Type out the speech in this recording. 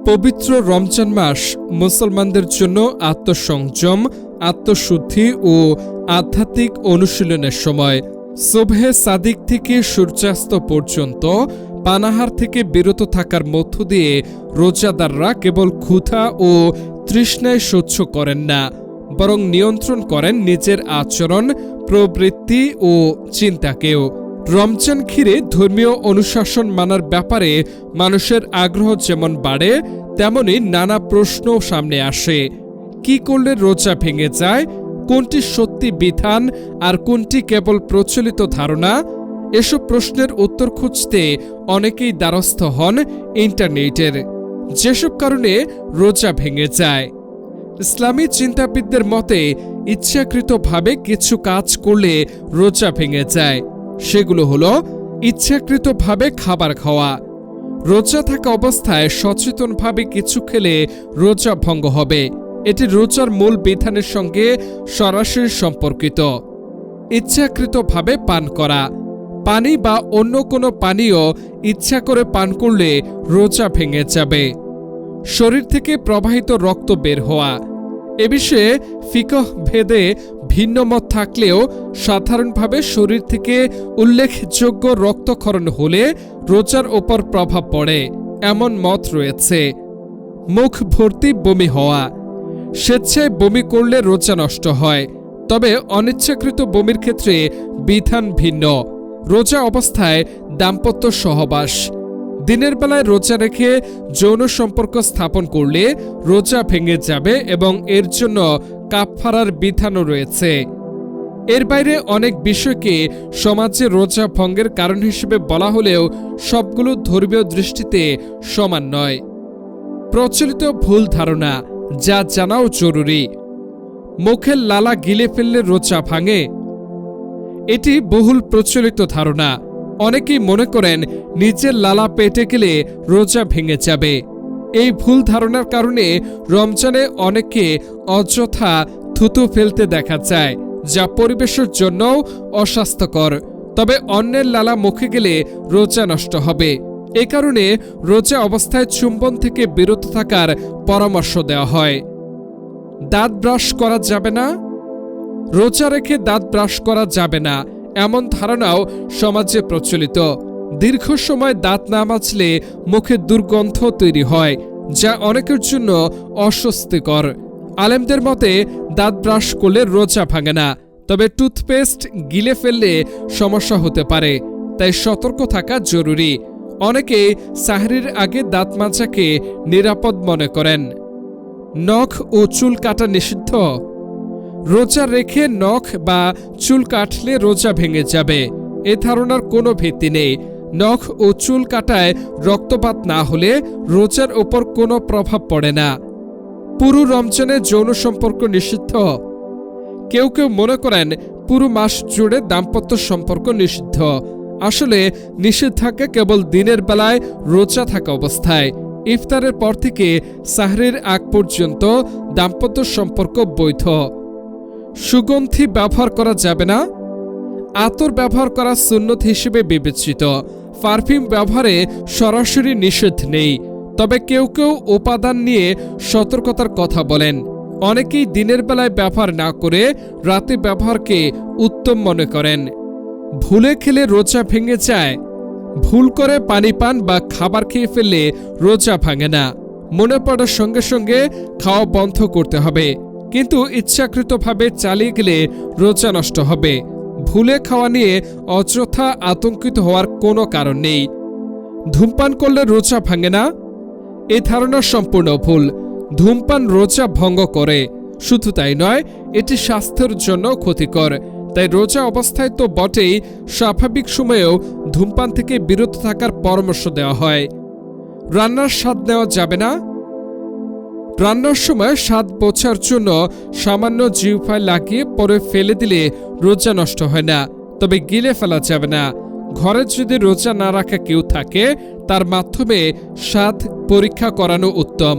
পবিত্র রমজান মাস মুসলমানদের জন্য আত্মসংযম, আত্মশুদ্ধি ও আধ্যাত্মিক অনুশীলনের সময়। সুবহে সাদিক থেকে সূর্যাস্ত পর্যন্ত পানাহার থেকে বিরত থাকার মধ্য দিয়ে রোজাদাররা কেবল ক্ষুধা ও তৃষ্ণায় সহ্য করেন না, বরং নিয়ন্ত্রণ করেন নিজের আচরণ, প্রবৃত্তি ও চিন্তাকেও। রমজান ঘিরে ধর্মীয় অনুশাসন মানার ব্যাপারে মানুষের আগ্রহ যেমন বাড়ে, তেমনি নানা প্রশ্নও সামনে আসে। কি করলে রোজা ভেঙে যায়, কোনটি সত্যি বিধান আর কোনটি কেবল প্রচলিত ধারণা, এসব প্রশ্নের উত্তর খুঁজতে অনেকেই দ্বারস্থ হন ইন্টারনেটের। যেসব কারণে রোজা ভেঙে যায়। ইসলামী চিন্তাবিদদের মতে ইচ্ছাকৃতভাবে কিছু কাজ করলে রোজা ভেঙে যায়। সেগুলো হলো ইচ্ছাকৃতভাবে খাবার খাওয়া। রোজা থাকা অবস্থায় সচেতনভাবে কিছু খেলে রোজা ভঙ্গ হবে। এটি রোজার মূল বিধানের সঙ্গে সরাসরি সম্পর্কিত। ইচ্ছাকৃতভাবে পান করা, পানি বা অন্য কোনো পানীয় ইচ্ছা করে পান করলে রোজা ভেঙে যাবে। শরীর থেকে প্রবাহিত রক্ত বের হওয়া, এ বিষয়ে ফিকহ ভেদে ভিন্ন মত থাকলেও সাধারণভাবে শরীর থেকে উল্লেখযোগ্য রক্তক্ষরণ হলে রোজার ওপর প্রভাব পড়ে, এমন মত রয়েছে। মুখ ভর্তি বমি হওয়া, স্বেচ্ছায় বমি করলে রোজা নষ্ট হয়, তবে অনিচ্ছাকৃত বমির ক্ষেত্রে বিধান ভিন্ন। রোজা অবস্থায় দাম্পত্য সহবাস, দিনের বেলায় রোজা রেখে যৌন সম্পর্ক স্থাপন করলে রোজা ভেঙে যাবে এবং এর জন্য কাফফারার বিধানও রয়েছে। এর বাইরে অনেক বিষয়কে সমাজে রোজা ভঙ্গের কারণ হিসেবে বলা হলেও সবগুলো ধর্মীয় দৃষ্টিতে সমান নয়। প্রচলিত ভুল ধারণা, যা জানাও জরুরি। মুখের লালা গিলে ফেললে রোজা ভাঙে, এটি বহুল প্রচলিত ধারণা। অনেকেই মনে করেন নিজের লালা পেটে গেলে রোজা ভেঙে যাবে। এই ভুল ধারণার কারণে রমজানে অনেকে অযথা থুতু ফেলতে দেখা যায়, যা পরিবেশের জন্যও অস্বাস্থ্যকর। তবে অন্যের লালা মুখে গেলে রোজা নষ্ট হবে। এ কারণে রোজা অবস্থায় চুম্বন থেকে বিরত থাকার পরামর্শ দেওয়া হয়। দাঁত ব্রাশ করা যাবে না, রোজা রেখে দাঁত ব্রাশ করা যাবে না, এমন ধারণাও সমাজে প্রচলিত। দীর্ঘ সময় দাঁত না মাজলে মুখে দুর্গন্ধ তৈরি হয়, যা অনেকের জন্য অস্বস্তিকর। আলেমদের মতে দাঁত ব্রাশ করলে রোজা ভাঙে না, তবে টুথপেস্ট গিলে ফেললে সমস্যা হতে পারে, তাই সতর্ক থাকা জরুরি। অনেকে সাহরির আগে দাঁত মাজাকে নিরাপদ মনে করেন। নখ ও চুল কাটা নিষিদ্ধ, রোজা রেখে নখ বা চুল কাটলে রোজা ভেঙে যাবে, এ ধারণার কোনো ভিত্তি নেই। নখ ও চুল কাটায় রক্তপাত না হলে রোজার ওপর কোনো প্রভাব পড়ে না। পুরো রমজানে যৌন সম্পর্ক নিষিদ্ধ, কেউ কেউ মনে করেন পুরো মাস জুড়ে দাম্পত্য সম্পর্ক নিষিদ্ধ। আসলে নিষেধাজ্ঞা কেবল দিনের বেলায় রোজা থাকা অবস্থায়। ইফতারের পর থেকে সাহরির আগ পর্যন্ত দাম্পত্য সম্পর্ক বৈধ। সুগন্ধি ব্যবহার করা যাবে না, আতর ব্যবহার করা সুন্নত হিসেবে বিবেচিত। পারফিউম ব্যবহারে সরাসরি নিষেধ নেই, তবে কেউ কেউ উপাদান নিয়ে সতর্কতার কথা বলেন। অনেকেই দিনের বেলায় ব্যবহার না করে রাতে ব্যবহারকে উত্তম মনে করেন। ভুলে খেলে রোজা ভেঙে যায়, ভুল করে পানি পান বা খাবার খেয়ে ফেললে রোজা ভাঙে না। মনে পড়ার সঙ্গে সঙ্গে খাওয়া বন্ধ করতে হবে, কিন্তু ইচ্ছাকৃতভাবে চালিয়ে গেলে রোজা নষ্ট হবে। ভুলে খাওয়া নিয়ে অযথা আতঙ্কিত হওয়ার কোনো কারণ নেই। ধূমপান করলে রোজা ভাঙে না, এই ধারণা সম্পূর্ণ ভুল। ধূমপান রোজা ভঙ্গ করে, শুধু তাই নয়, এটি স্বাস্থ্যের জন্য ক্ষতিকর। তাই রোজা অবস্থায় তো বটেই, স্বাভাবিক সময়েও ধূমপান থেকে বিরত থাকার পরামর্শ দেওয়া হয়। রান্নার স্বাদ নেওয়া যাবে না, রান্নার সময় স্বাদ বোঝার জন্য সামান্য জিহ্বায় লাগিয়ে পরে ফেলে দিলে রোজা নষ্ট হয় না, তবে গিলে ফেলা যাবে না। ঘরে যদি রোজা না রাখা কেউ থাকে, তার মাধ্যমে স্বাদ পরীক্ষা করানো উত্তম।